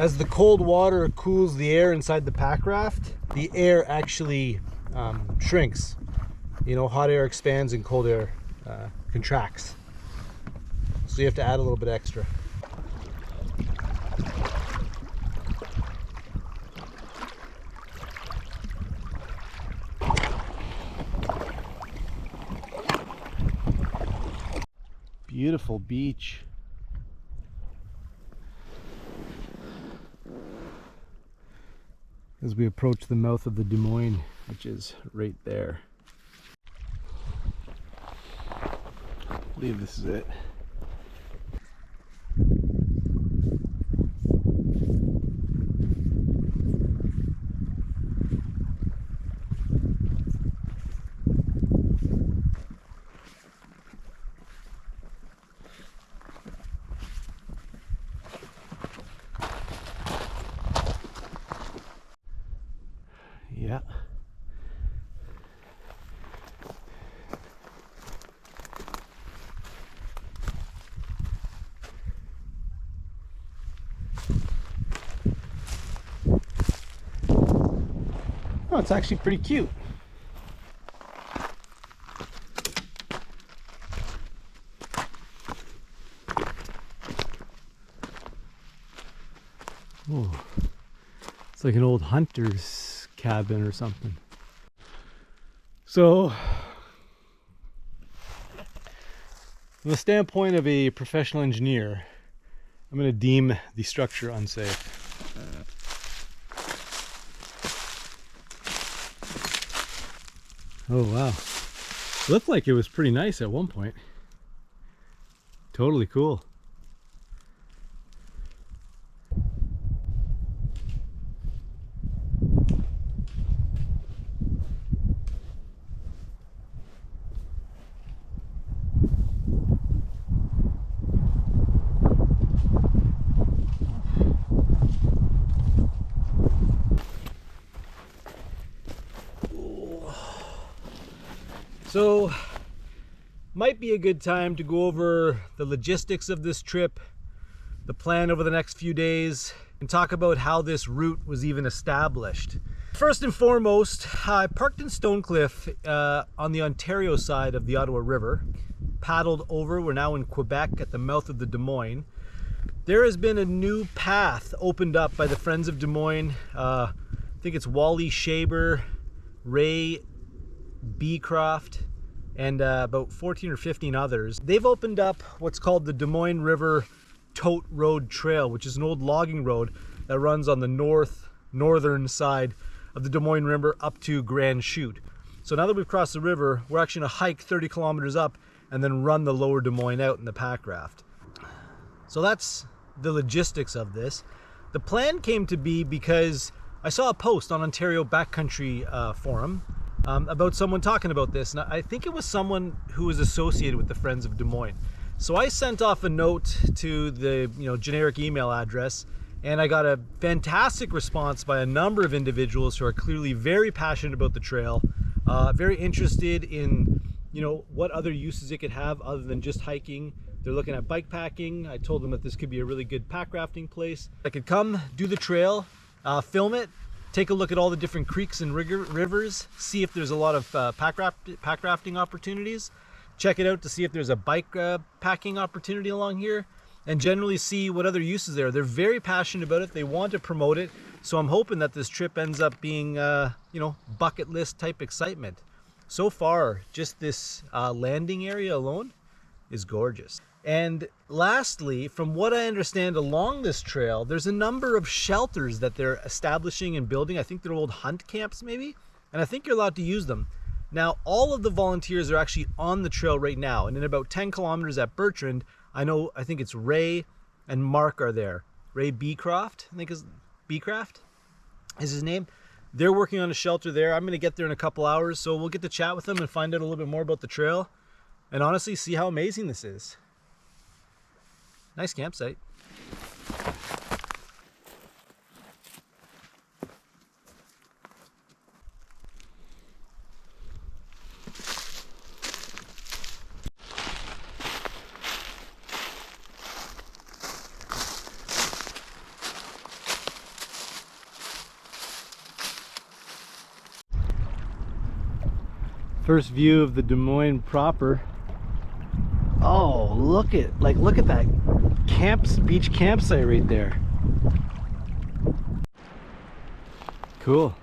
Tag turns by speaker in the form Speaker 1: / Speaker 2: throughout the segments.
Speaker 1: As the cold water cools the air inside the packraft, the air actually shrinks. You know, hot air expands and cold air contracts. So you have to add a little bit extra. Beautiful beach. As we approach the mouth of the Dumoine, which is right there. I believe this is it. Yeah. Oh, it's actually pretty cute. Oh, it's like an old hunter's cabin or something. So, from the standpoint of a professional engineer, I'm going to deem the structure unsafe. Oh wow, looked like it was pretty nice at one point. Totally cool. So, might be a good time to go over the logistics of this trip, the plan over the next few days, and talk about how this route was even established. First and foremost, I parked in Stonecliffe on the Ontario side of the Ottawa River, paddled over. We're now in Quebec at the mouth of the Dumoine. There has been a new path opened up by the Friends of Dumoine. I think it's Wally Shaber, Ray Beecroft, and about 14 or 15 others. They've opened up what's called the Dumoine River Tote Road Trail, which is an old logging road that runs on the northern side of the Dumoine River up to Grand Chute. So now that we've crossed the river, we're actually going to hike 30 kilometers up and then run the Lower Dumoine out in the Packraft. So that's the logistics of this. The plan came to be because I saw a post on Ontario Backcountry Forum about someone talking about this, and I think it was someone who was associated with the Friends of Dumoine. So I sent off a note to the generic email address, and I got a fantastic response by a number of individuals who are clearly very passionate about the trail, very interested in what other uses it could have other than just hiking. They're looking at bike packing. I told them that this could be a really good pack rafting place. I could come do the trail, film it, take a look at all the different creeks and rivers, see if there's a lot of pack rafting opportunities, check it out to see if there's a bike packing opportunity along here, and generally see what other uses there are. They're very passionate about it. They want to promote it. So I'm hoping that this trip ends up being, bucket list type excitement. So far, just this landing area alone is gorgeous. And lastly, from what I understand along this trail, there's a number of shelters that they're establishing and building. I think they're old hunt camps maybe, and I think you're allowed to use them. Now, all of the volunteers are actually on the trail right now, and in about 10 kilometers at Bertrand, I think it's Ray and Mark are there. Ray Beecroft, I think Beecraft is his name. They're working on a shelter there. I'm going to get there in a couple hours, so we'll get to chat with them and find out a little bit more about the trail, and honestly see how amazing this is. Nice campsite. First view of the Dumoine proper. Oh, look at that beach campsite right there. Cool.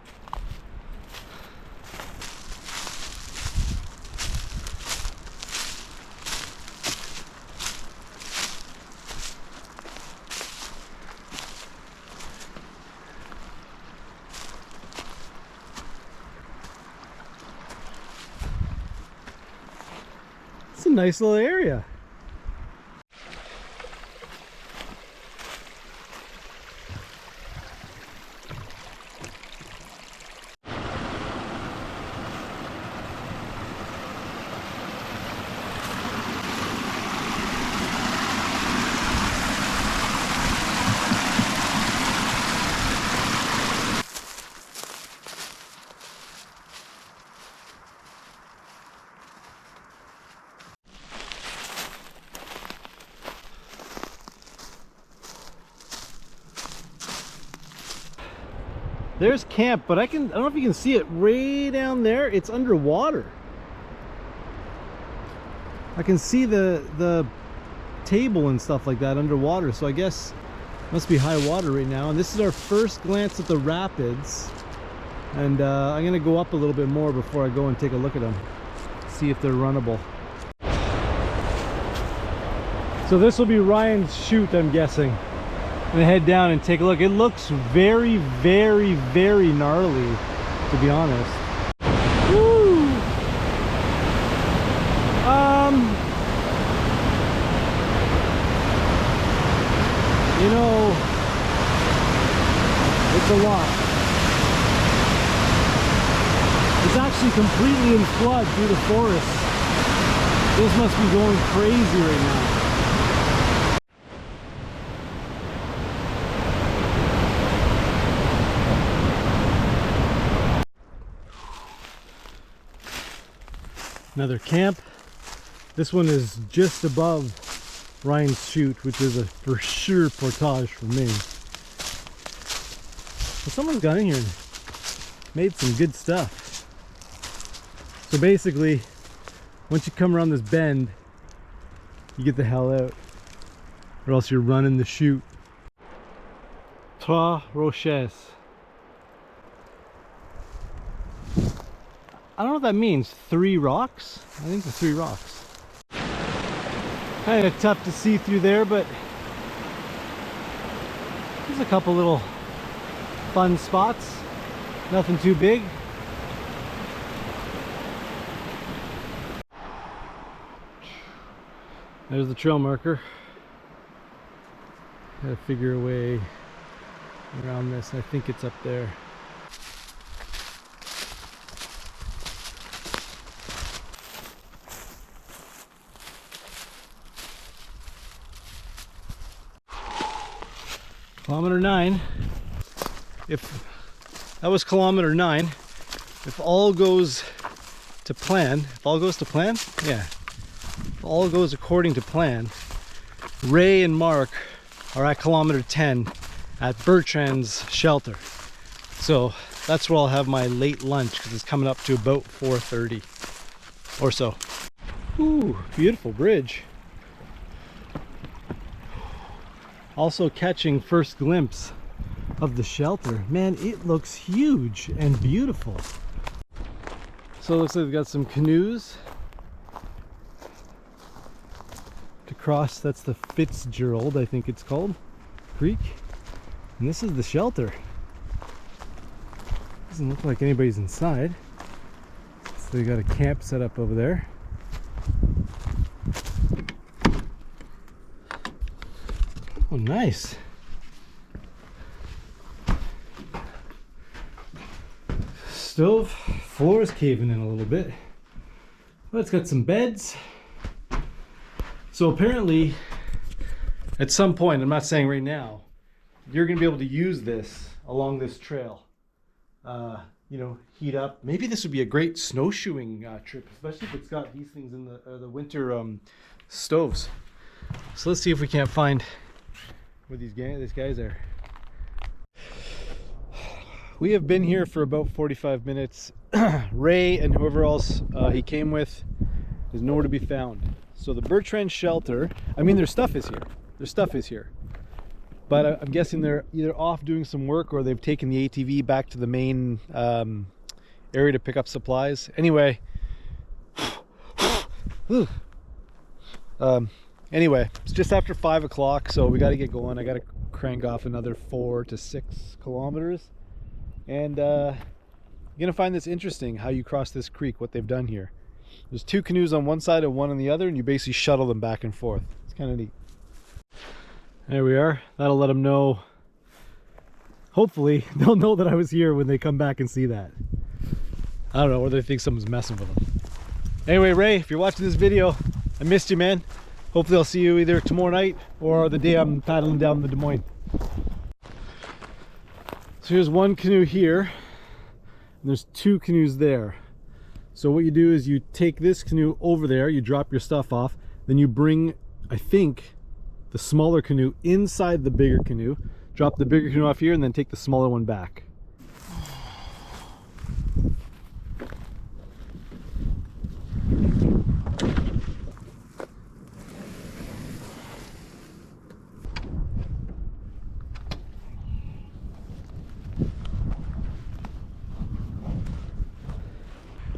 Speaker 1: It's a nice little area. There's camp, but I don't know if you can see it way down there. It's underwater. I can see the table and stuff like that underwater, so I guess it must be high water right now. And this is our first glance at the rapids, and I'm gonna go up a little bit more before I go and take a look at them, see if they're runnable. So this will be Ryan's chute, I'm guessing. I'm gonna head down and take a look. It looks very, very, very gnarly, to be honest. Woo! You know, it's a lot. It's actually completely in flood due to forest. This must be going crazy right now. Another camp. This one is just above Ryan's chute, which is a for sure portage for me. But someone's got in here and made some good stuff. So basically, once you come around this bend, you get the hell out, or else you're running the chute. Trois roches. I don't know what that means. 3 rocks? I think the 3 rocks. Kind of tough to see through there, but there's a couple little fun spots. Nothing too big. There's the trail marker. Gotta figure a way around this. I think it's up there. Kilometer 9. If that was kilometer 9, if all goes to plan, yeah, if all goes according to plan, Ray and Mark are at kilometer 10 at Bertrand's shelter. So that's where I'll have my late lunch, because it's coming up to about 4:30 or so. Ooh, beautiful bridge. Also catching first glimpse of the shelter. Man, it looks huge and beautiful. So it looks like we've got some canoes to cross. That's the Fitzgerald, I think it's called, creek. And this is the shelter. Doesn't look like anybody's inside. So they got a camp set up over there. Oh, nice. Stove, floor is caving in a little bit, but it's got some beds. So apparently, at some point, I'm not saying right now, you're gonna be able to use this along this trail. You know, heat up. Maybe this would be a great snowshoeing trip, especially if it's got these things in the winter stoves. So let's see if we can't find where these guys are. We have been here for about 45 minutes. Ray and whoever else he came with is nowhere to be found. So the Bertrand shelter, I mean, their stuff is here. Their stuff is here. But I'm guessing they're either off doing some work or they've taken the ATV back to the main area to pick up supplies. Anyway, anyway, it's just after 5 o'clock, so we got to get going. I got to crank off another 4 to 6 kilometers. And you're gonna find this interesting, how you cross this creek, what they've done here. There's 2 canoes on one side and 1 on the other, and you basically shuttle them back and forth. It's kind of neat. There we are. That'll let them know. Hopefully they'll know that I was here when they come back and see that. I don't know, or they think someone's messing with them. Anyway, Ray, if you're watching this video, I missed you, man. Hopefully I'll see you either tomorrow night or the day I'm paddling down the Des Moines. So here's 1 canoe here, and there's 2 canoes there. So what you do is you take this canoe over there, you drop your stuff off, then you bring, I think, the smaller canoe inside the bigger canoe, drop the bigger canoe off here, and then take the smaller one back.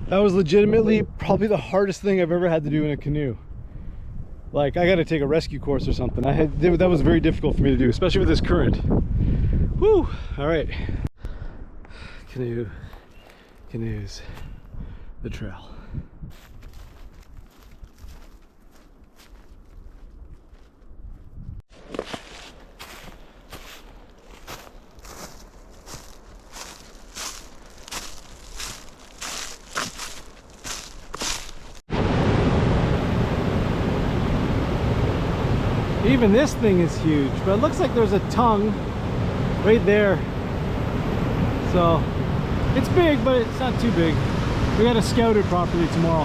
Speaker 1: That was legitimately probably the hardest thing I've ever had to do in a canoe. Like, I got to take a rescue course or something. That was very difficult for me to do, especially with this current. Woo! All right. Canoes, the trail. Even this thing is huge, but it looks like there's a tongue right there. So it's big, but it's not too big. We gotta scout it properly tomorrow.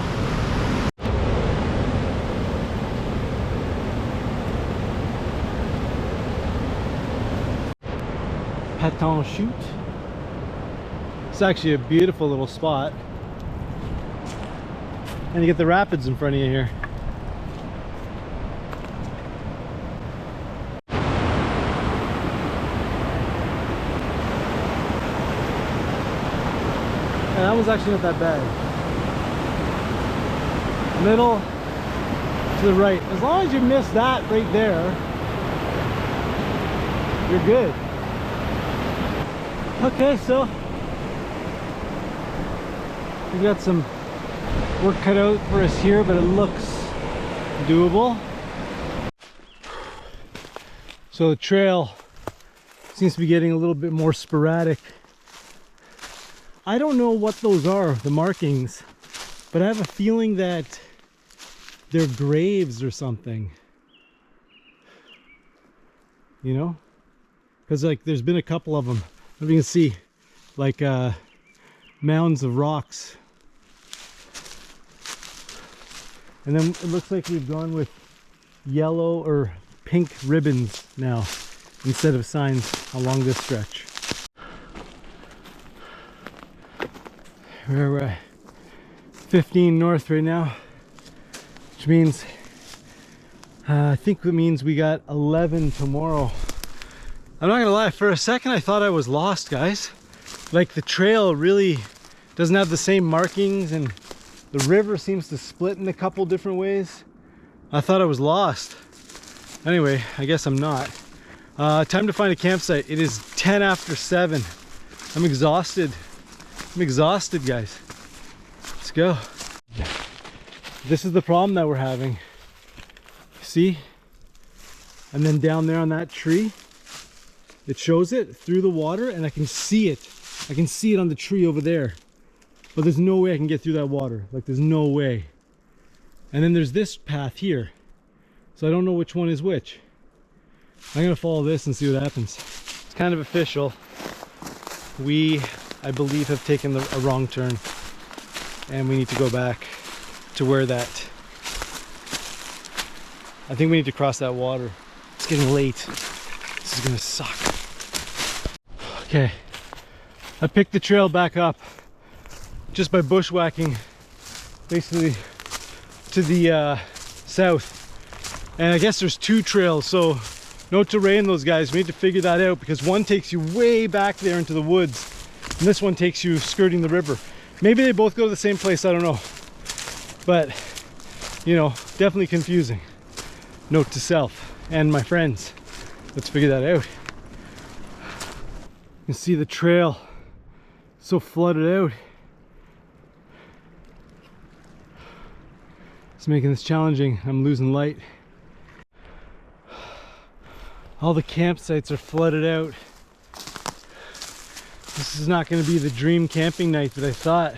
Speaker 1: Grand Chute. It's actually a beautiful little spot. And you get the rapids in front of you here. And that was actually not that bad. Middle to the right. As long as you miss that right there, you're good. Okay, so we got some work cut out for us here, but it looks doable. So the trail seems to be getting a little bit more sporadic. I don't know what those are, the markings, but I have a feeling that they're graves or something. You know? Because like there's been a couple of them. You can see like mounds of rocks. And then it looks like we've gone with yellow or pink ribbons now instead of signs along this stretch. We're at 15 north right now, which means I think it means we got 11 tomorrow. I'm not gonna lie, for a second I thought I was lost, guys. Like the trail really doesn't have the same markings and the river seems to split in a couple different ways. I thought I was lost. Anyway, I guess I'm not. Time to find a campsite. It is 10 after 7. I'm exhausted. I'm exhausted, guys. Let's go. This is the problem that we're having. See? And then down there on that tree, it shows it through the water and I can see it. I can see it on the tree over there. But there's no way I can get through that water. Like there's no way. And then there's this path here. So I don't know which one is which. I'm gonna follow this and see what happens. It's kind of official. We, I believe, have taken a wrong turn. And we need to go back to where that... I think we need to cross that water. It's getting late. This is gonna suck. Okay. I picked the trail back up just by bushwhacking basically to the south. And I guess there's two trails, so no terrain those guys. We need to figure that out because one takes you way back there into the woods and this one takes you skirting the river. Maybe they both go to the same place, I don't know. But, you know, definitely confusing. Note to self and my friends. Let's figure that out. You can see the trail so flooded out. It's making this challenging. I'm losing light. All the campsites are flooded out. This is not going to be the dream camping night that I thought.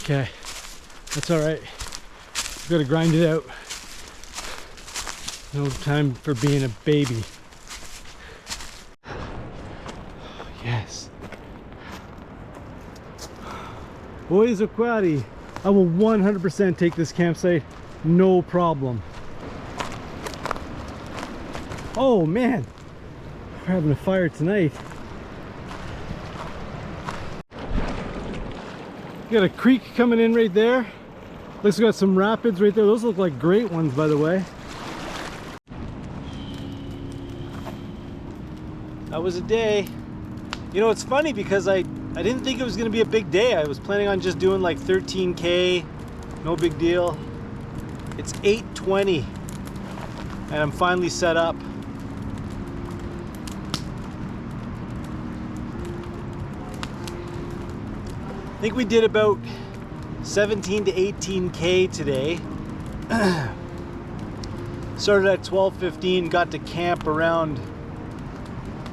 Speaker 1: Okay, that's all right. We've got to grind it out. No time for being a baby. Yes. Boys of Quaddy, I will 100% take this campsite, no problem. Oh man, we're having a fire tonight. Got a creek coming in right there. Looks like we got some rapids right there. Those look like great ones, by the way. That was a day. You know, it's funny because I didn't think it was going to be a big day. I was planning on just doing like 13K, no big deal. It's 8:20 and I'm finally set up. I think we did about 17 to 18K today. Started at 12:15, got to camp around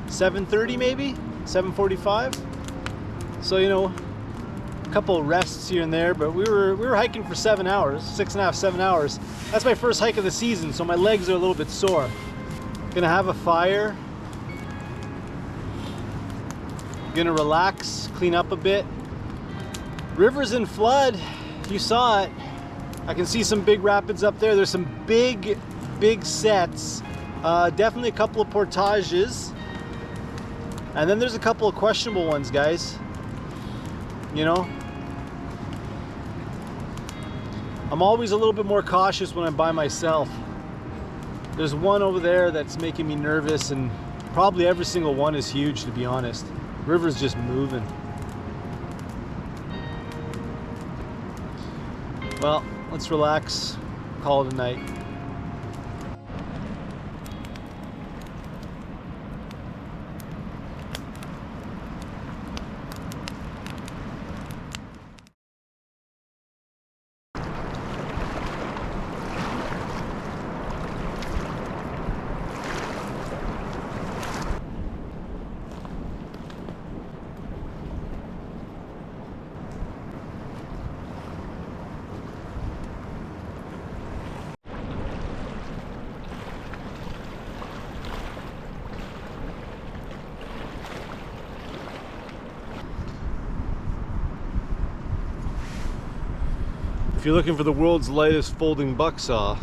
Speaker 1: 7:30 maybe, 7:45. So, you know, a couple rests here and there, but we were hiking for 7 hours, 6.5, 7 hours. That's my first hike of the season, so my legs are a little bit sore. Gonna have a fire. Gonna relax, clean up a bit. River's in flood. You saw it. I can see some big rapids up there. There's some big sets. Definitely a couple of portages. And then there's a couple of questionable ones, guys. You know? I'm always a little bit more cautious when I'm by myself. There's one over there that's making me nervous, and probably every single one is huge, to be honest. River's just moving. Well, let's relax, call it a night. If you're looking for the world's lightest folding buck saw,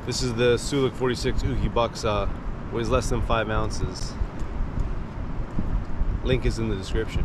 Speaker 1: this is the Sulik 46 Uki buck saw. Weighs less than 5 ounces. Link is in the description.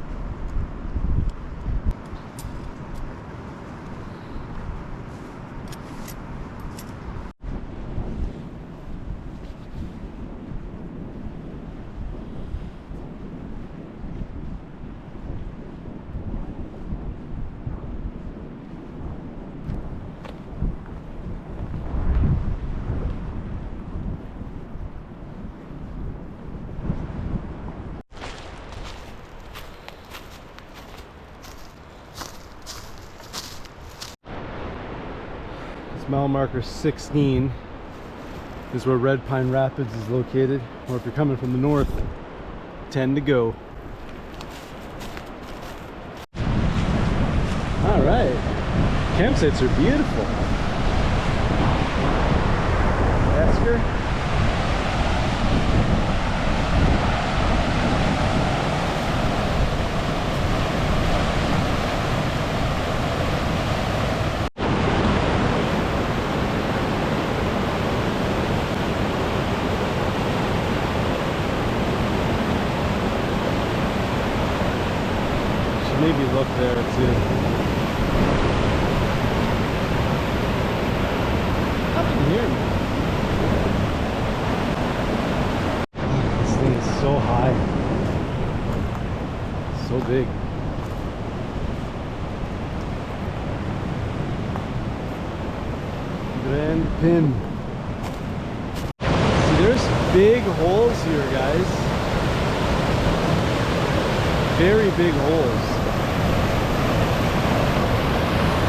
Speaker 1: Mile marker 16 is where Red Pine Rapids is located, or if you're coming from the north, 10 to go. All right, campsites are beautiful. Esker. should maybe look there too. Nothing here. This thing is so high. So big. Grand Pin. See, there's big holes here, guys. Very big holes.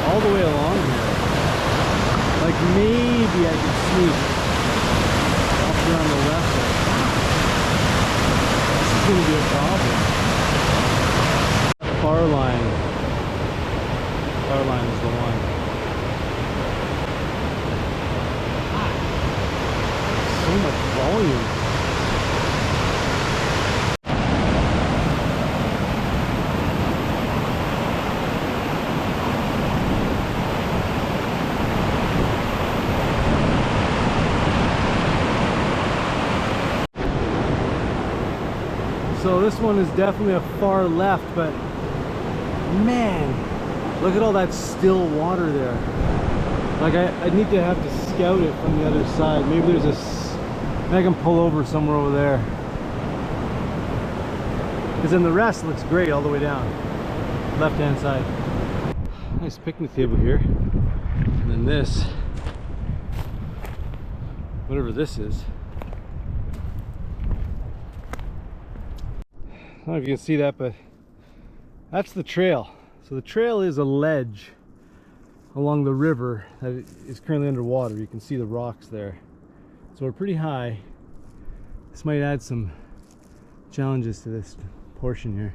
Speaker 1: All the way along here. Like maybe I could sneak up here on the left. This is going to be a problem. Far line. Far line is the one. So much volume. So this one is definitely a far left, but man, look at all that still water there. Like I need to have to scout it from the other side. Maybe there's a, I can pull over somewhere over there. Because then the rest looks great all the way down, left hand side. Nice picnic table here. And then this, whatever this is. I don't know if you can see that, but that's the trail. So the trail is a ledge along the river that is currently underwater. You can see the rocks there. So we're pretty high. This might add some challenges to this portion here.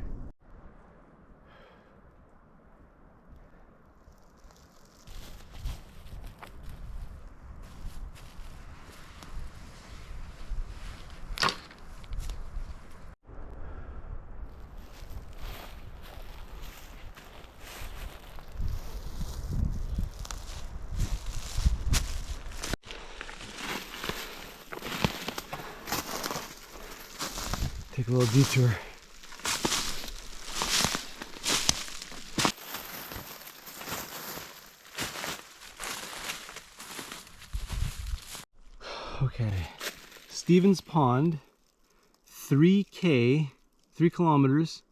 Speaker 1: Take a little detour. Okay, Stevens Pond, 3 kilometers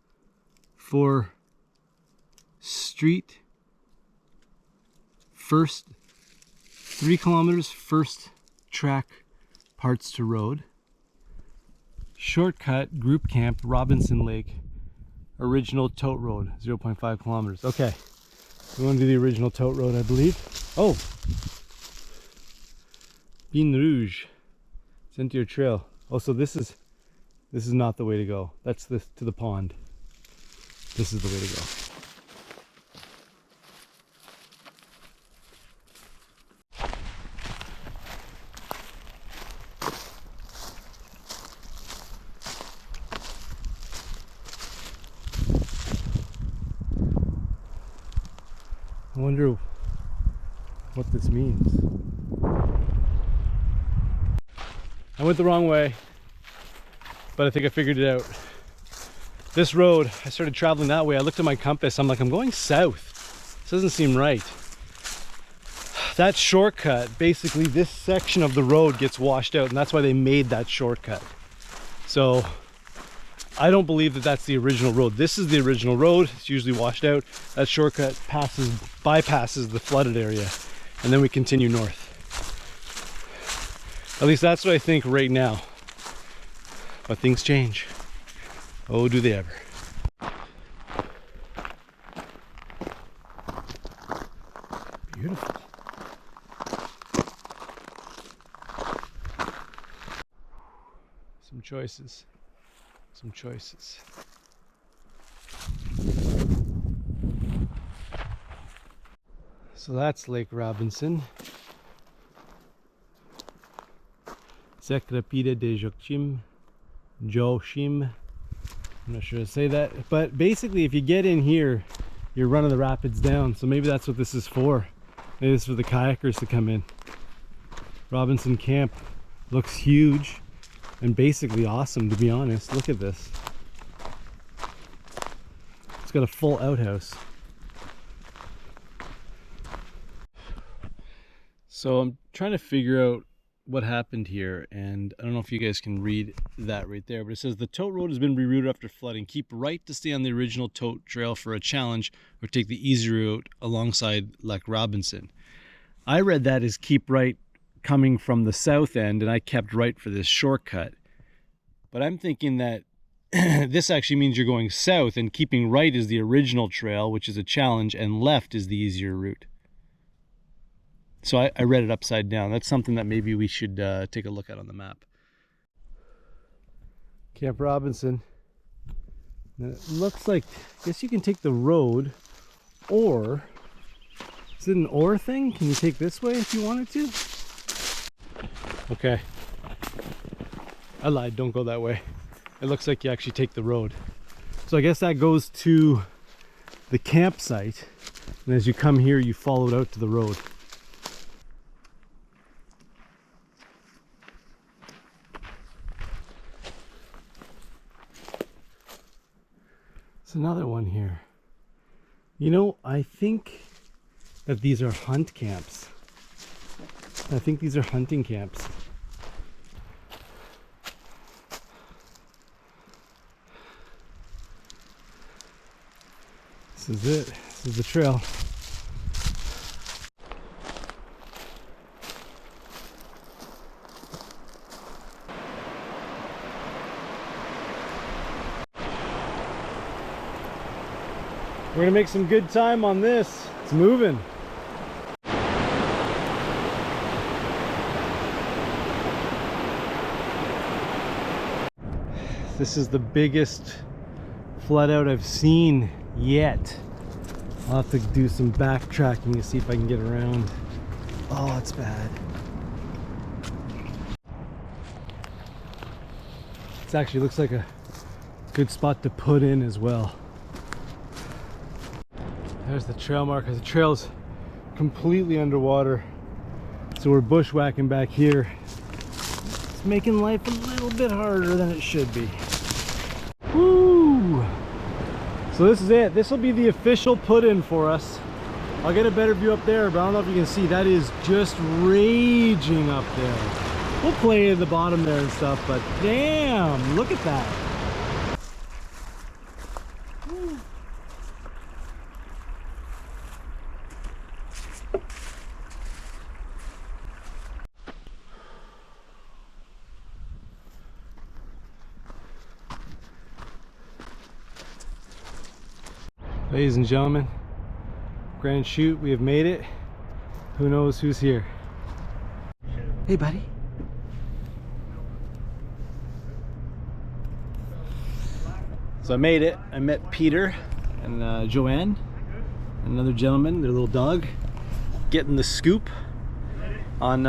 Speaker 1: for street, first 3 kilometers, first track parts to road. Shortcut, group camp, Robinson Lake, original tote road, 0.5 kilometers. Okay, we want to do the original tote road, I believe. Oh, Bean Rouge, Sentier Trail. Oh, so this is not the way to go. That's to the pond. This is the way to go. I wonder what this means. I went the wrong way, but I think I figured it out. This road, I started traveling that way. I looked at my compass. I'm like, I'm going south. This doesn't seem right. That shortcut, basically this section of the road gets washed out, and that's why they made that shortcut. So I don't believe that that's the original road. This is the original road. It's usually washed out. That shortcut bypasses the flooded area, and then we continue north. At least that's what I think right now. But things change. Oh, do they ever. Beautiful. Some choices. Some choices. So that's Lake Robinson. Sekrapida de Joachim. I'm not sure how to say that, but basically if you get in here, you're running the rapids down. So maybe that's what this is for. Maybe this is for the kayakers to come in. Robinson Camp looks huge and basically awesome, to be honest. Look at this. It's got a full outhouse. So I'm trying to figure out what happened here, and I don't know if you guys can read that right there, but it says the tote road has been rerouted after flooding. Keep right to stay on the original tote trail for a challenge, or take the easy route alongside Lake Robinson. I read that as keep right coming from the south end, and I kept right for this shortcut. But I'm thinking that this actually means you're going south, and keeping right is the original trail, which is a challenge, and left is the easier route. So I read it upside down. That's something that maybe we should take a look at on the map. Camp Robinson. And it looks like, I guess you can take the road, or, is it an or thing? Can you take this way if you wanted to? Okay. I lied, don't go that way. It looks like you actually take the road. So I guess that goes to the campsite. And as you come here, you follow it out to the road. There's another one here. You know, I think that these are hunt camps. I think these are hunting camps. This is it. This is the trail. We're gonna make some good time on this. It's moving. This is the biggest flood out I've seen yet. I'll have to do some backtracking to see if I can get around. Oh, it's bad. It actually looks like a good spot to put in as well. There's the trail marker. The trail's completely underwater, so we're bushwhacking back here. It's making life a little bit harder than it should be. Woo! So this is it. This will be the official put-in for us. I'll get a better view up there, but I don't know if you can see. That is just raging up there. We'll play in the bottom there and stuff, but damn, look at that. Ladies and gentlemen, Grand Chute, we have made it. Who knows who's here? Hey, buddy. So I made it. I met Peter and Joanne, and another gentleman, their little dog, getting the scoop on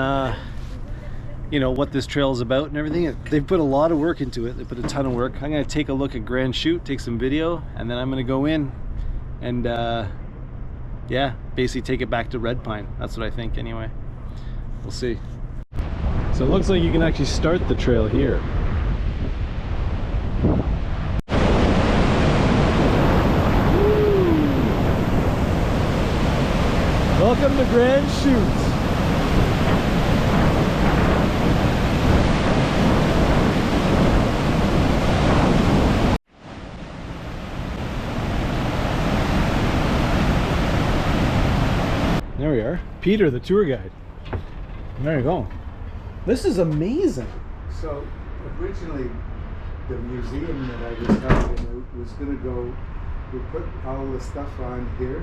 Speaker 1: you know, what this trail is about and everything. They've put a lot of work into it. They put a ton of work. I'm gonna take a look at Grand Chute, take some video, and then I'm gonna go in and yeah, basically take it back to Red Pine. That's what I think anyway. We'll see. So it looks like you can actually start the trail here. Welcome to Grand Chute. There we are. Peter, the tour guide. There you go. This is amazing.
Speaker 2: So originally the museum that I was helping was going to go, we put all the stuff on here,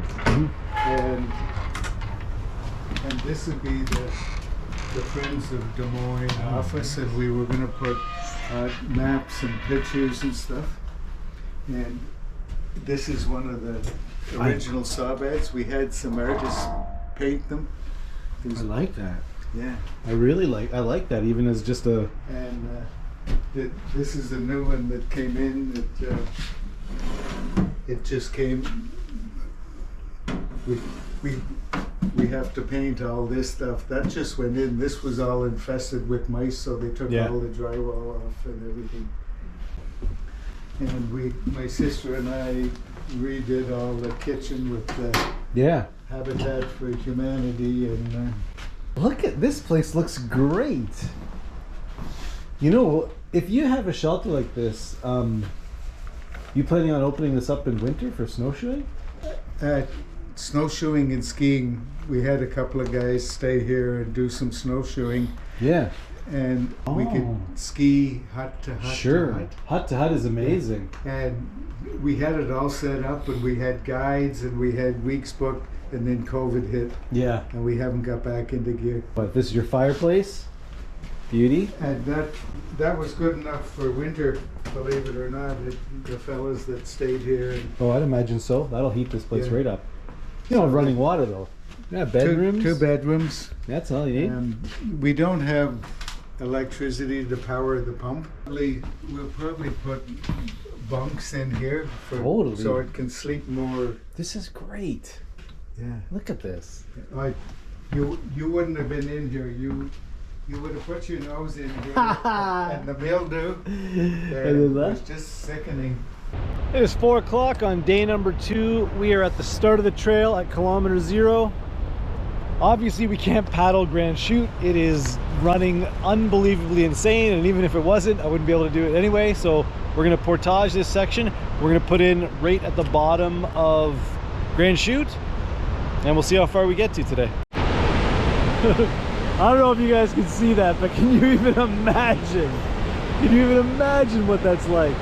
Speaker 2: and this would be the Friends of Des Moines office, and we were going to put maps and pictures and stuff. And this is one of the original saw beds. We had some artists paint them.
Speaker 1: I like that.
Speaker 2: Yeah.
Speaker 1: I like that, even as just a...
Speaker 2: And this is a new one that came in. It just came. We have to paint all this stuff. That just went in. This was all infested with mice, so they took all the drywall off and everything. And my sister and I redid all the kitchen with the
Speaker 1: Yeah.
Speaker 2: Habitat for Humanity, and
Speaker 1: Look at this place, looks great. You know, if you have a shelter like this, you planning on opening this up in winter for snowshoeing?
Speaker 2: snowshoeing and skiing. We had a couple of guys stay here and do some snowshoeing,
Speaker 1: Yeah.
Speaker 2: and we could ski hut to hut.
Speaker 1: Sure.
Speaker 2: To hut.
Speaker 1: Hut to hut is amazing.
Speaker 2: And we had it all set up, and we had guides, and we had weeks booked, and then COVID hit,
Speaker 1: Yeah.
Speaker 2: and we haven't got back into gear.
Speaker 1: But this is your fireplace? Beauty?
Speaker 2: And that was good enough for winter, believe it or not. The fellas that stayed here. And
Speaker 1: Oh, I'd imagine so. That'll heat this place
Speaker 2: Yeah.
Speaker 1: right up. You don't have running water though. Yeah, bedrooms.
Speaker 2: Two bedrooms.
Speaker 1: That's all you need.
Speaker 2: We don't have electricity to power the pump. We'll probably put bunks in here
Speaker 1: Totally.
Speaker 2: so it can sleep more.
Speaker 1: This is great.
Speaker 2: Yeah.
Speaker 1: Look at this.
Speaker 2: You wouldn't have been in here. You would have put your nose in here and the mildew. It was just sickening.
Speaker 1: It is 4 o'clock on day number 2. We are at the start of the trail at kilometer 0. Obviously we can't paddle Grand Chute. It is running unbelievably insane, and even if it wasn't, I wouldn't be able to do it anyway. So we're gonna portage this section. We're gonna put in right at the bottom of Grand Chute, and we'll see how far we get to today. I don't know if you guys can see that, but can you even imagine? Can you even imagine what that's like?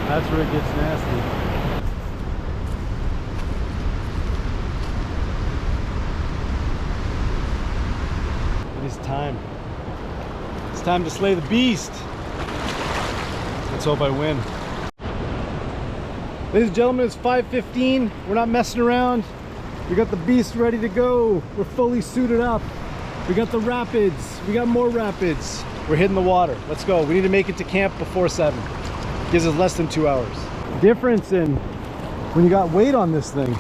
Speaker 1: That's where it gets nasty. It is time. It's time to slay the beast. Let's hope I win. Ladies and gentlemen, it's 5:15. We're not messing around. We got the beast ready to go. We're fully suited up. We got the rapids. We got more rapids. We're hitting the water. Let's go. We need to make it to camp before 7. Gives us less than 2 hours. Difference in when you got weight on this thing.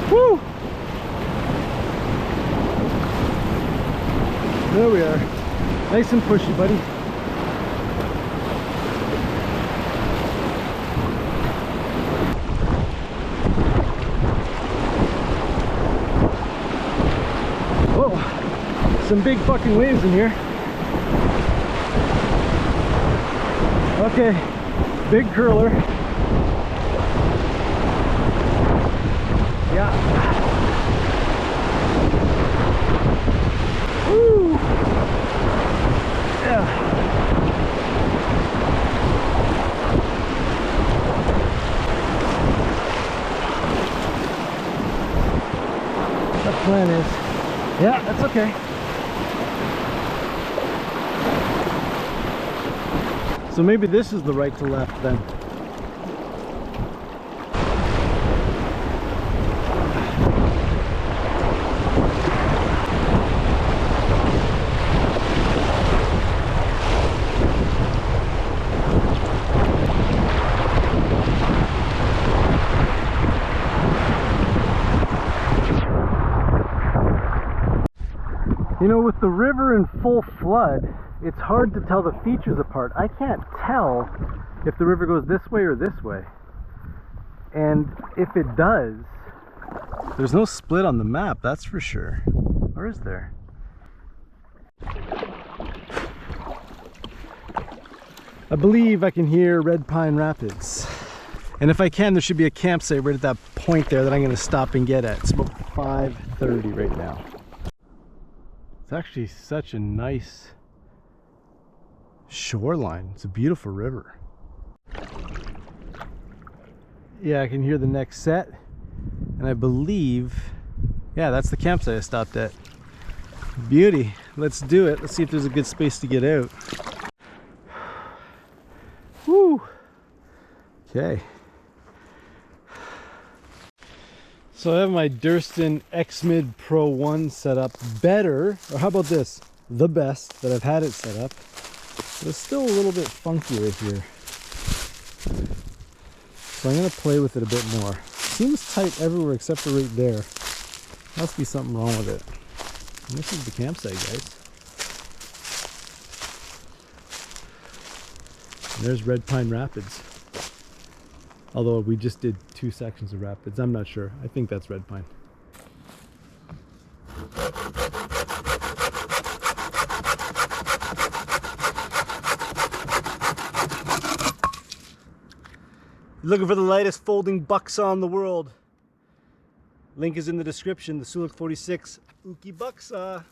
Speaker 1: Woo! There we are. Nice and pushy, buddy. Some big fucking waves in here. Okay, big curler. Yeah. Woo! Yeah. That plan is. Yeah, that's okay. So maybe this is the right to left then. You know, with the river in full flood, it's hard to tell the features apart. I can't tell if the river goes this way or this way. And if it does, there's no split on the map, that's for sure. Or is there? I believe I can hear Red Pine Rapids. And if I can, there should be a campsite right at that point there that I'm gonna stop and get at. It's about 5:30 right now. It's actually such a nice shoreline. It's a beautiful river. Yeah, I can hear the next set. And I believe, yeah, that's the campsite I stopped at. Beauty. Let's do it. Let's see if there's a good space to get out. Woo! Okay. So I have my Durston X-Mid Pro 1 set up better, or how about this? The best that I've had it set up. But it's still a little bit funky right here. So I'm going to play with it a bit more. Seems tight everywhere except for right there. Must be something wrong with it. And this is the campsite, guys. And there's Red Pine Rapids. Although we just did 2 sections of rapids. I'm not sure. I think that's Red Pine. Looking for the lightest folding bucksaw in the world? Link is in the description. The Sulik 46 Uki bucksaw.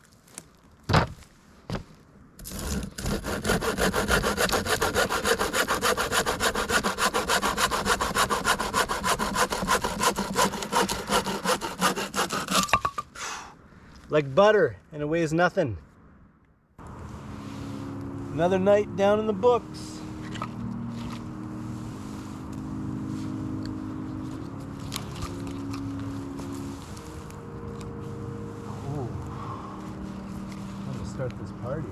Speaker 1: Like butter, and it weighs nothing. Another night down in the books. Start this party.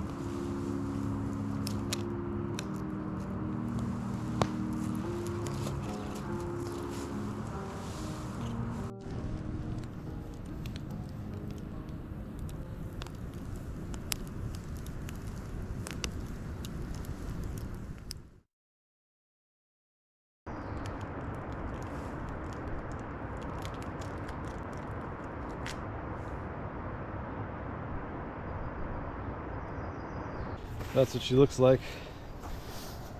Speaker 1: That's what she looks like.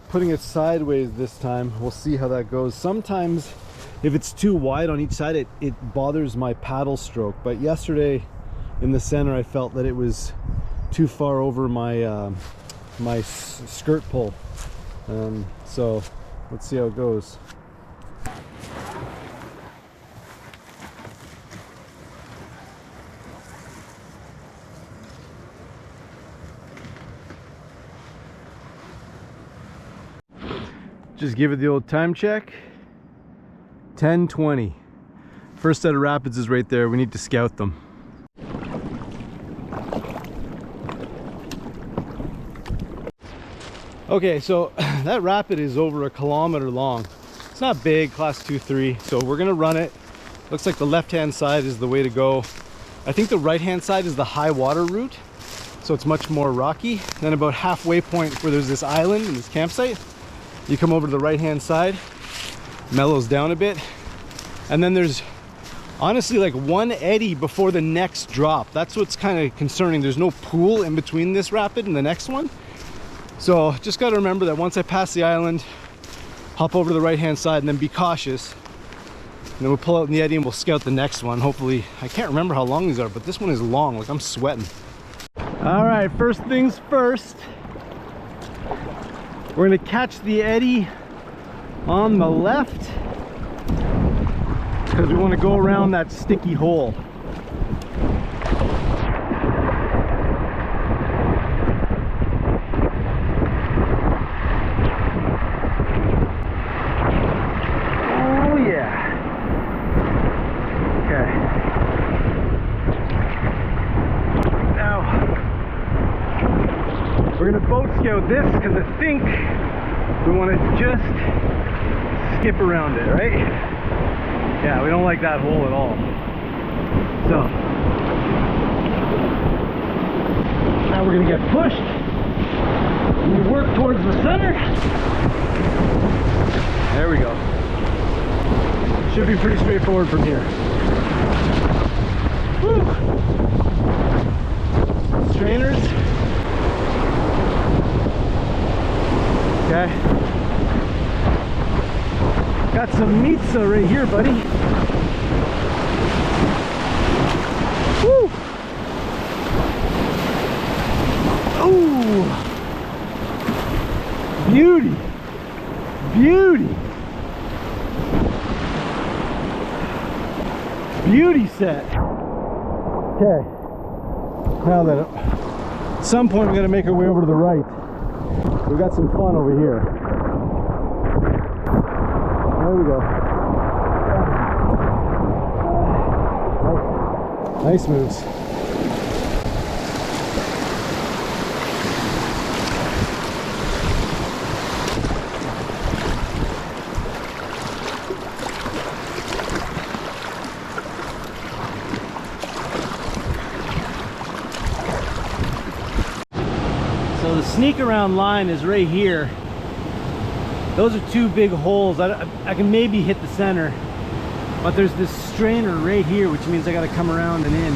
Speaker 1: Putting it sideways this time, we'll see how that goes. Sometimes if it's too wide on each side, it bothers my paddle stroke. But yesterday in the center, I felt that it was too far over my my skirt pull. So let's see how it goes. Just give it the old time check. 10:20. First set of rapids is right there. We need to scout them. Okay, so that rapid is over 1 kilometer long. It's not big, class 2-3, so we're gonna run it. Looks like the left-hand side is the way to go. I think the right-hand side is the high water route, so it's much more rocky. Then about halfway point where there's this island and this campsite, you come over to the right hand side, mellows down a bit, and then there's honestly like one eddy before the next drop. That's what's kind of concerning. There's no pool in between this rapid and the next one, so just got to remember that once I pass the island, hop over to the right hand side and then be cautious, and then we'll pull out in the eddy and we'll scout the next one. Hopefully, I can't remember how long these are, but this one is long. Like, I'm sweating. All right, first things first. We're gonna catch the eddy on the left because we want to go around that sticky hole. Oh yeah. Okay. Now we're gonna boat scout this because I think we want to just skip around it, right? Yeah, we don't like that hole at all. So now we're gonna get pushed. We work towards the center. There we go. Should be pretty straightforward from here. Woo. Strainers. Okay. Got some pizza right here, buddy. Woo! Ooh! Beauty! Beauty! Beauty set. Okay. Now that at some point we got to make our way over to the right. We got some fun over here. There we go. Nice moves. So the sneak around line is right here. Those are two big holes. I can maybe hit the center, but there's this strainer right here, which means I got to come around and in.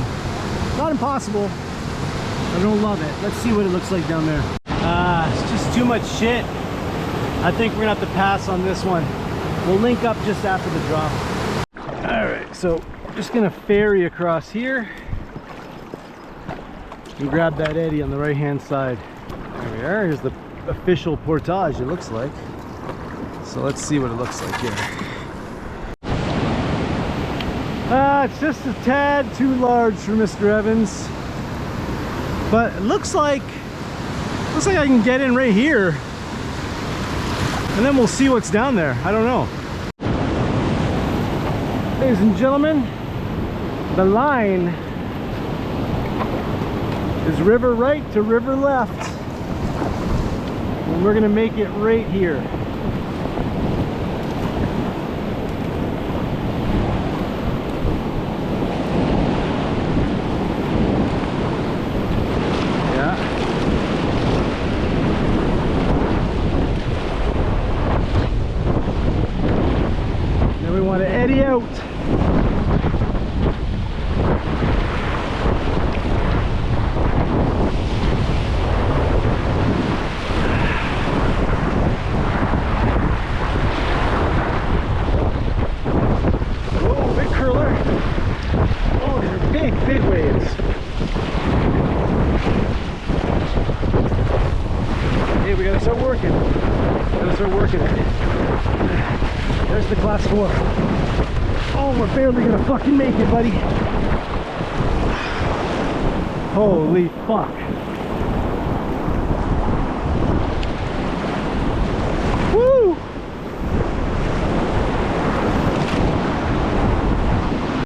Speaker 1: Not impossible. I don't love it. Let's see what it looks like down there. It's just too much shit. I think we're gonna have to pass on this one. We'll link up just after the drop. All right, so we're just gonna ferry across here and grab that eddy on the right hand side. There we are. Here's the official portage, it looks like. So let's see what it looks like here. It's just a tad too large for Mr. Evans, but it looks like I can get in right here, and then we'll see what's down there. I don't know. Ladies and gentlemen, the line is river right to river left, and we're gonna make it right here. Eddy out. Whoa, big curler. Oh, these are big, big waves. Hey, we gotta start working. Gotta start working it. There's the class 4. Oh, we're barely gonna fucking make it, buddy. Holy fuck. Woo!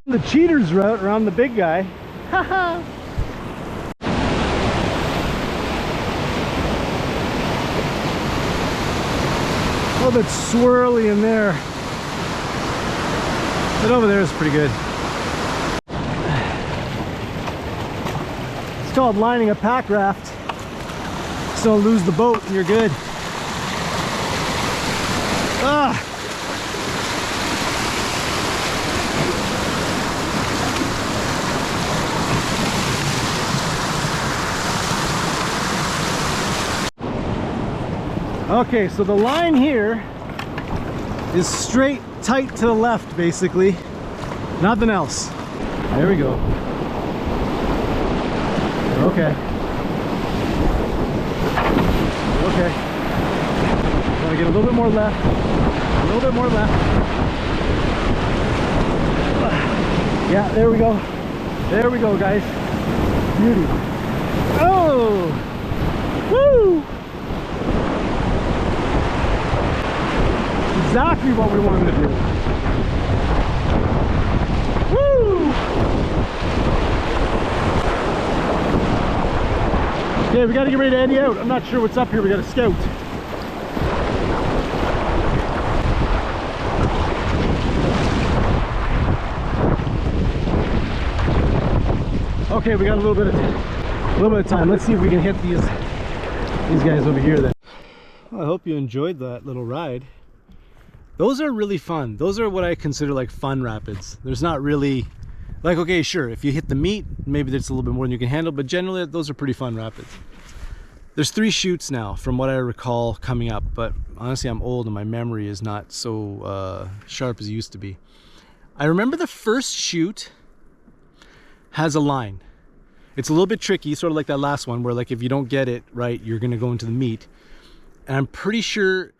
Speaker 1: The cheater's route around the big guy. Haha. Oh, that's swirly in there. But over there is pretty good. It's called lining a pack raft. Just don't lose the boat and you're good. Ah! Okay, so the line here is straight tight to the left, basically. Nothing else. There we go. Okay. Okay. Gotta get a little bit more left. A little bit more left. Yeah, there we go. There we go, guys. Beauty. Oh! Woo! Exactly what we wanted to do. Woo! Okay, we gotta get ready to eddy out. I'm not sure what's up here. We gotta scout. Okay, we got a little bit of time. Let's see if we can hit these guys over here then. Well, I hope you enjoyed that little ride. Those are really fun. Those are what I consider like fun rapids. There's not really, like, okay, sure, if you hit the meat, maybe there's a little bit more than you can handle, but generally those are pretty fun rapids. There's 3 chutes now from what I recall coming up, but honestly I'm old and my memory is not so sharp as it used to be. I remember the first chute has a line. It's a little bit tricky, sort of like that last one where like if you don't get it right, you're gonna go into the meat. And I'm pretty sure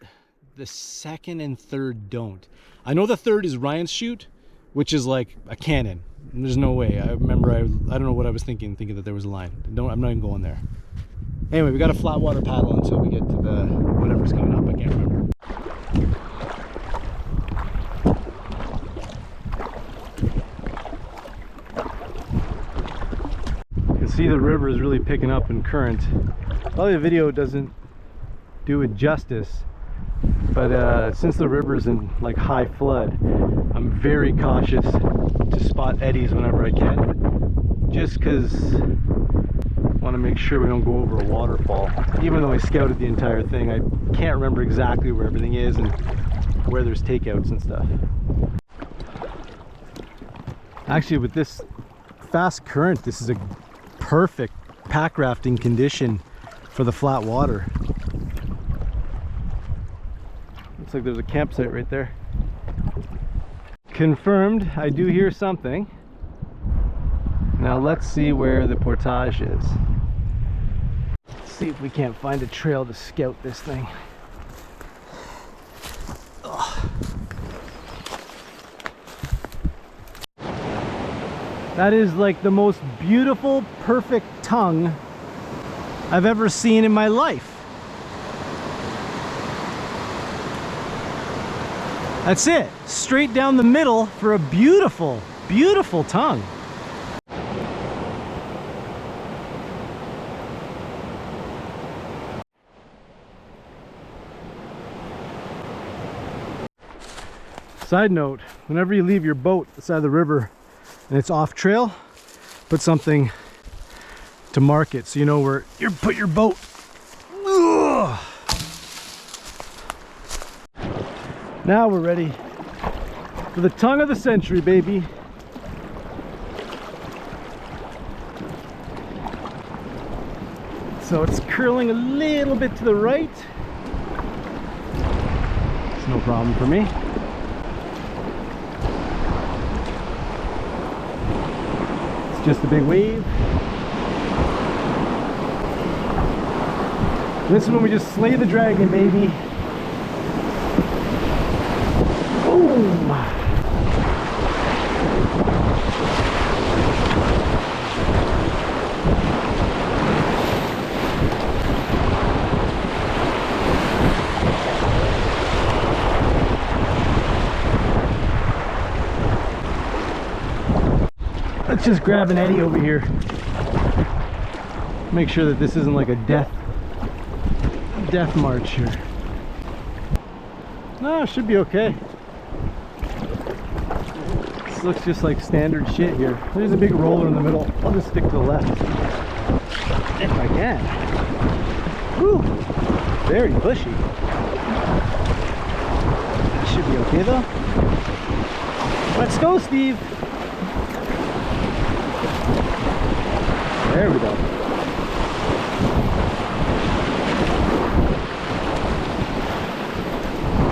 Speaker 1: the second and third don't. I know the third is Ryan's chute, which is like a cannon. There's no way. I remember I don't know what I was thinking that there was a line. I'm not even going there. Anyway, we got a flat water paddle until we get to the whatever's coming up. I can't remember. You can see the river is really picking up in current. Probably the video doesn't do it justice, but since the river's in like high flood, I'm very cautious to spot eddies whenever I can, just because I want to make sure we don't go over a waterfall. Even though I scouted the entire thing, I can't remember exactly where everything is and where there's takeouts and stuff. Actually, with this fast current, this is a perfect pack rafting condition for the flat water. Looks like there's a campsite right there. Confirmed, I do hear something. Now let's see where the portage is. Let's see if we can't find a trail to scout this thing. Ugh. That is like the most beautiful, perfect tongue I've ever seen in my life. That's it, straight down the middle for a beautiful, beautiful tongue. Side note, whenever you leave your boat at the side of the river and it's off trail, put something to mark it so you know where you put your boat. Ugh. Now we're ready for the tongue of the century, baby. So it's curling a little bit to the right. It's no problem for me. It's just a big wave. This is when we just slay the dragon, baby. Boom! Let's just grab an eddy over here. Make sure that this isn't like a death march here. No, it should be okay. This looks just like standard shit here. There's a big roller in the middle. I'll just stick to the left if I can. Whew, very bushy. That should be okay though. Let's go, Steve. There we go.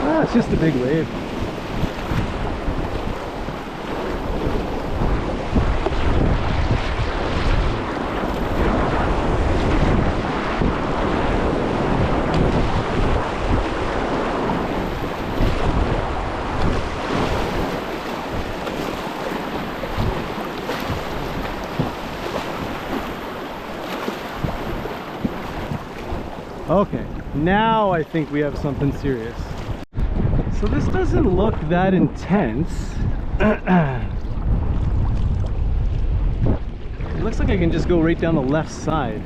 Speaker 1: Ah, it's just a big wave. Okay, now I think we have something serious. So this doesn't look that intense. It looks like I can just go right down the left side.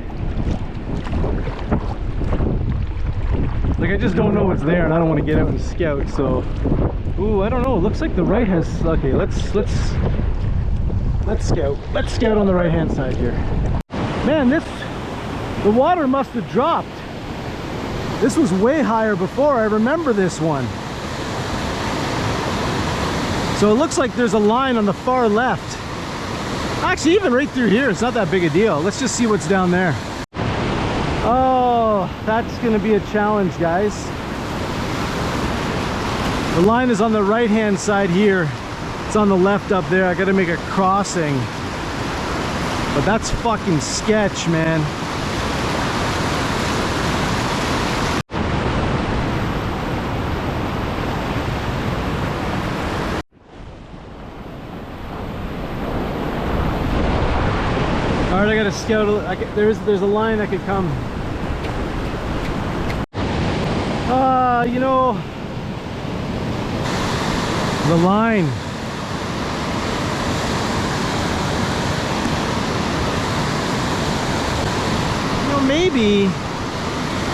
Speaker 1: Like I just don't know what's there and I don't want to get out and scout, so... Ooh, I don't know, it looks like the right has... Okay, let's scout. Let's scout on the right hand side here. Man, the water must have dropped. This was way higher before. I remember this one. So it looks like there's a line on the far left. Actually, even right through here, it's not that big a deal. Let's just see what's down there. Oh, that's gonna be a challenge, guys. The line is on the right-hand side here. It's on the left up there. I gotta make a crossing. But that's fucking sketch, man. Alright, I gotta scout. There's a line that could come. You know, the line. You know, maybe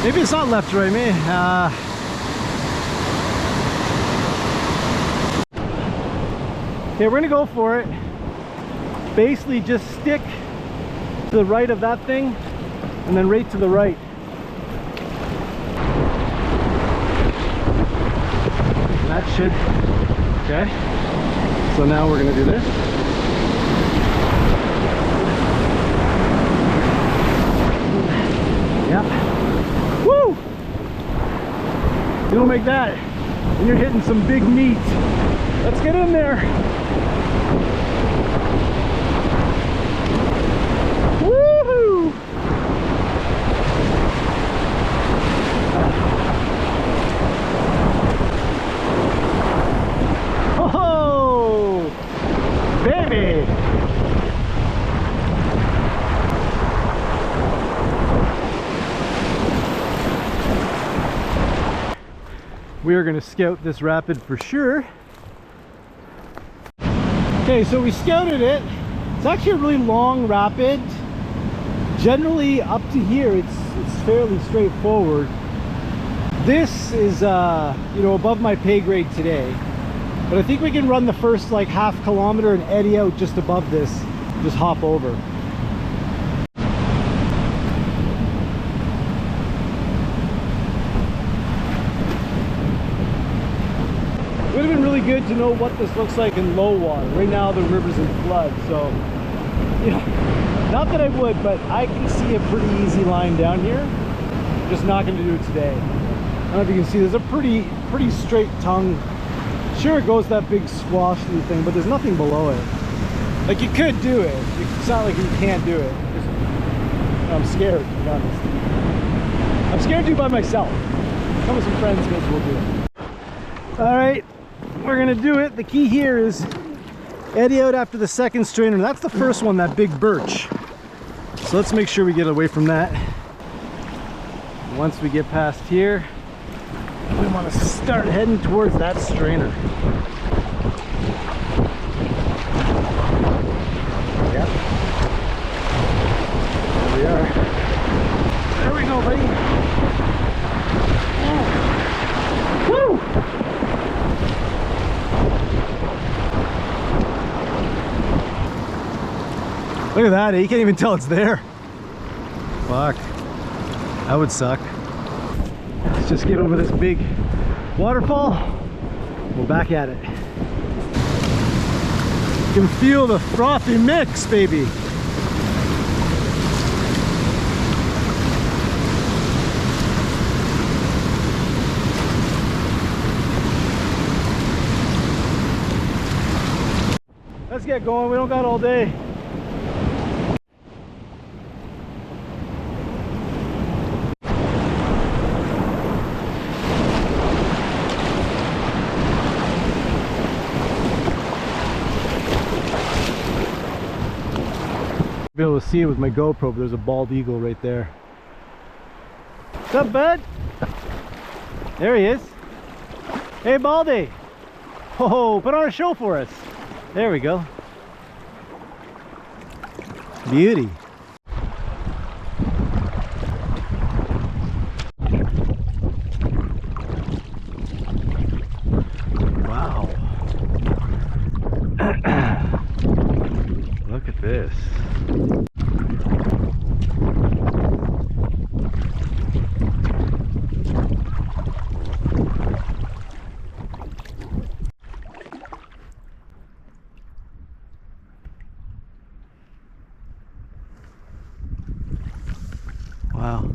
Speaker 1: it's not left to right. Maybe. Okay, we're gonna go for it. Basically, just stick to the right of that thing, and then right to the right. That should. Okay. So now we're gonna do this. Yeah. Woo! You don't make that, and you're hitting some big meat. Let's get in there. Woohoo! Oh, baby! We are going to scout this rapid for sure. Okay, so we scouted it. It's actually a really long rapid. Generally up to here it's fairly straightforward. This is you know, above my pay grade today, but I think we can run the first like half kilometer and eddy out just above this, just hop over. Would have been really good to know what this looks like in low water. Right now the river's in flood, so you know, not that I would, but I can see a pretty easy line down here. I'm just not going to do it today. I don't know if you can see, there's a pretty straight tongue. Sure, it goes that big squashly thing, but there's nothing below it. Like, you could do it. It's not like you can't do it. I'm scared, to be honest. I'm scared to do it by myself. Come with some friends, maybe we'll do it. All right, we're gonna do it. The key here is eddy out after the second strainer. That's the first one, that big birch. So let's make sure we get away from that. Once we get past here, we want to start heading towards that strainer. Yep. There we are. There we go, buddy. Oh. Woo! Look at that, you can't even tell it's there. Fuck. That would suck. Let's just get over this big waterfall. We're back at it. You can feel the frothy mix, baby. Let's get going, we don't got all day. Be able to see it with my GoPro, but there's a bald eagle right there. What's up, bud? There he is. Hey, Baldy. Oh, put on a show for us. There we go. Beauty. Wow. Look at this. Wow.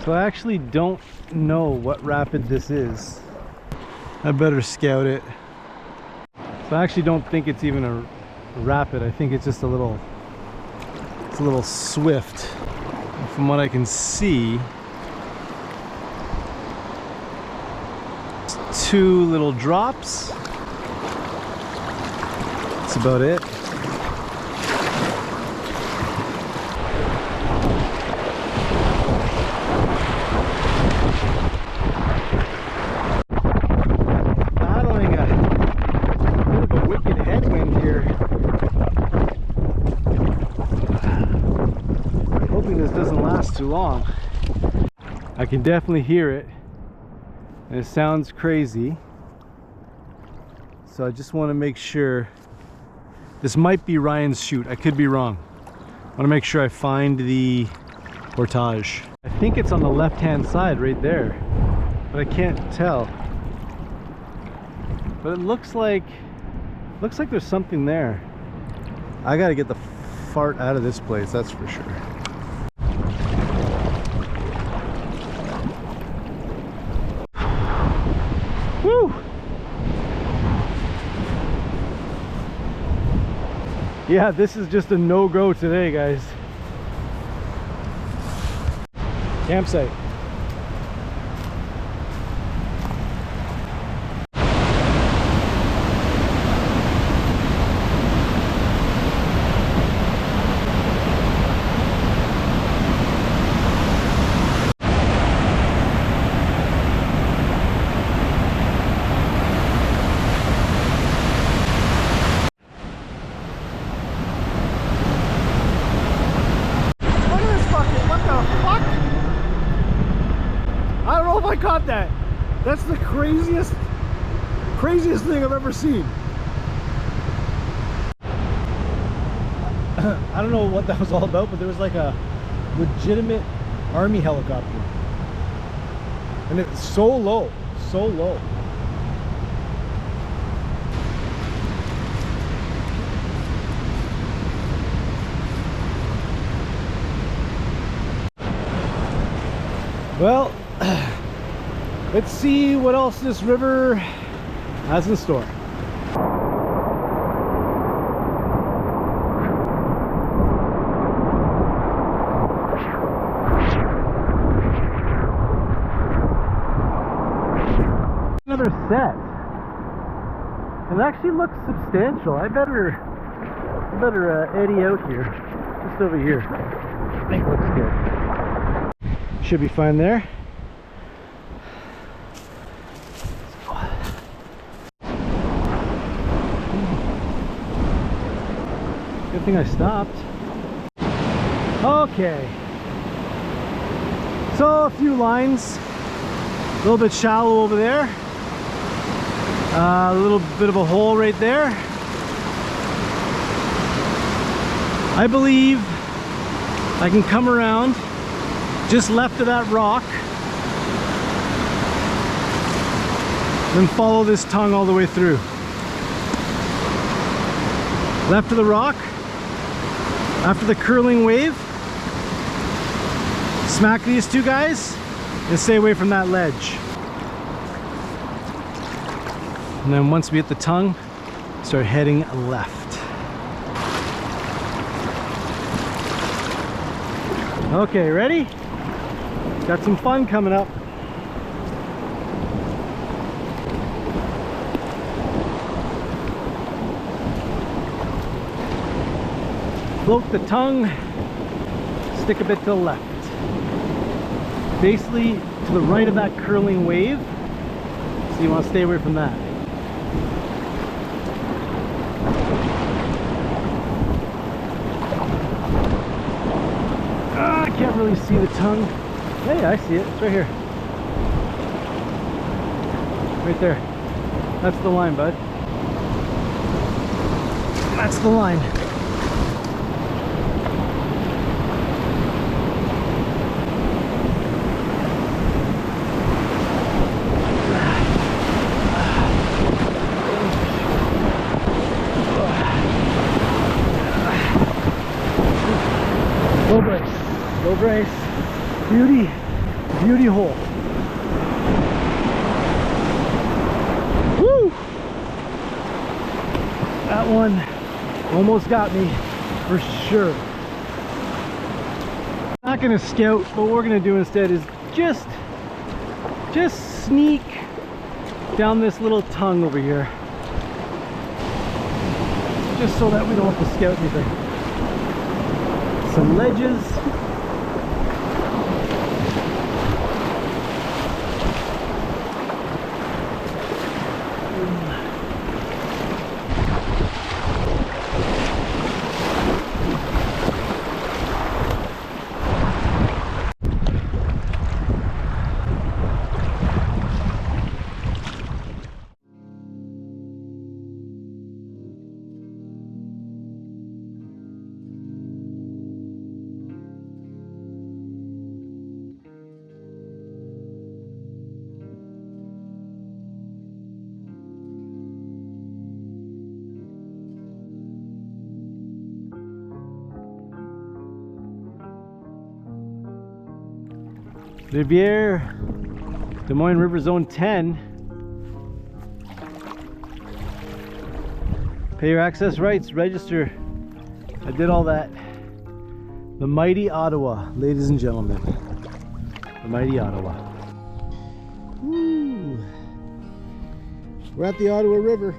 Speaker 1: So I actually don't know what rapid this is. I better scout it. So I actually don't think it's even a rapid. I think it's just a little swift. And from what I can see, two little drops. That's about it. long. I can definitely hear it, and it sounds crazy. So I just want to make sure. This might be Ryan's chute. I could be wrong. I want to make sure I find the portage. I think it's on the left-hand side right there, but I can't tell. But it looks like there's something there. I gotta get the fart out of this place, that's for sure. Woo! Yeah, this is just a no-go today, guys. Campsite. I caught that. That's the craziest thing I've ever seen. I don't know what that was all about, but there was like a legitimate army helicopter, and it's so low, so low. Well, let's see what else this river has in store. Another set. It actually looks substantial. I better eddy out here, just over here. I think it looks good. Should be fine there. Good thing I stopped. Okay. So a few lines. A little bit shallow over there. A little bit of a hole right there. I believe I can come around just left of that rock, then follow this tongue all the way through. Left of the rock, after the curling wave, smack these two guys and stay away from that ledge. And then once we hit the tongue, start heading left. Okay, ready? Got some fun coming up. Float the tongue, stick a bit to the left. Basically to the right of that curling wave, so you want to stay away from that. I can't really see the tongue. Hey, I see it. It's right here. Right there. That's the line, bud. That's the line. Low brace. Low brace. Beauty hole. Woo! That one almost got me for sure. Not gonna scout, but what we're gonna do instead is just sneak down this little tongue over here, just so that we don't have to scout anything. Some ledges. Riviere, Dumoine River Zone 10. Pay your access rights, register. I did all that. The mighty Ottawa, ladies and gentlemen. The mighty Ottawa. Woo. We're at the Ottawa River.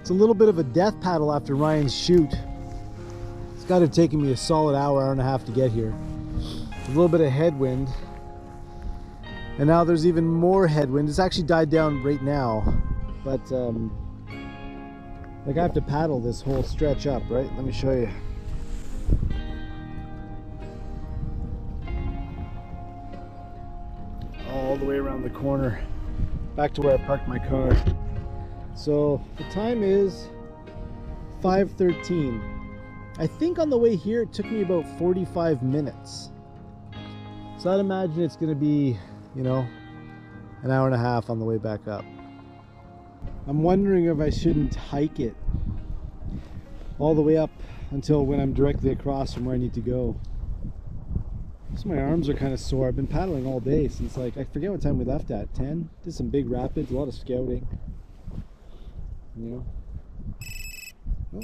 Speaker 1: It's a little bit of a death paddle after Ryan's Chute. It's got to have taken me a solid hour and a half to get here. A little bit of headwind. And now there's even more headwind. It's actually died down right now. But, like I have to paddle this whole stretch up, right? Let me show you. All the way around the corner. Back to where I parked my car. So the time is 5:13. I think on the way here it took me about 45 minutes. So I'd imagine it's going to be, you know, an hour and a half on the way back up. I'm wondering if I shouldn't hike it all the way up until when I'm directly across from where I need to go. So my arms are kind of sore. I've been paddling all day since, like, I forget what time we left at, 10? Did some big rapids, a lot of scouting. You know? Oh.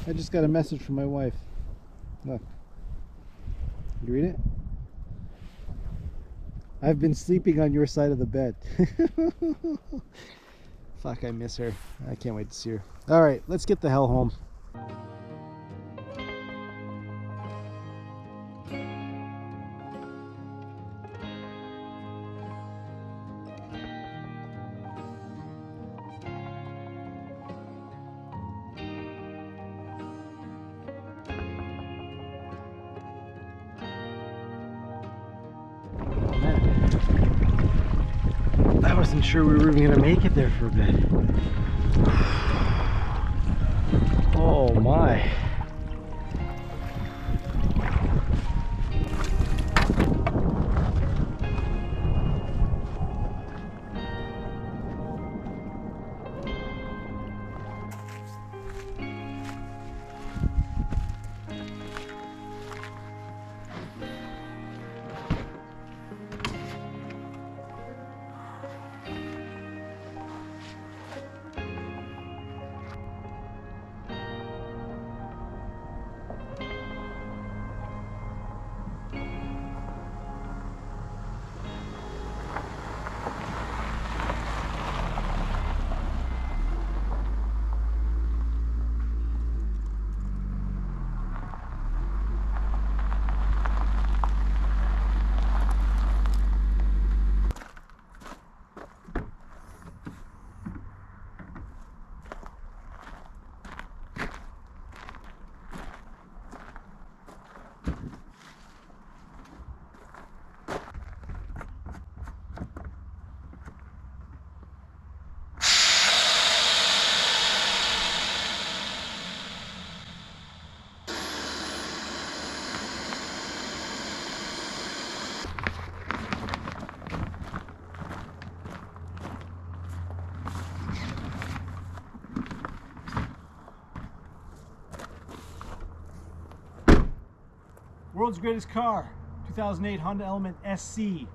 Speaker 1: I just got a message from my wife. Look. You read it? I've been sleeping on your side of the bed. Fuck, I miss her. I can't wait to see her. Alright, let's get the hell home. I wasn't sure we were even going to make it there for a bit. Oh my. World's greatest car, 2008 Honda Element SC,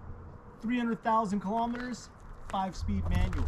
Speaker 1: 300,000 kilometers, 5-speed manual.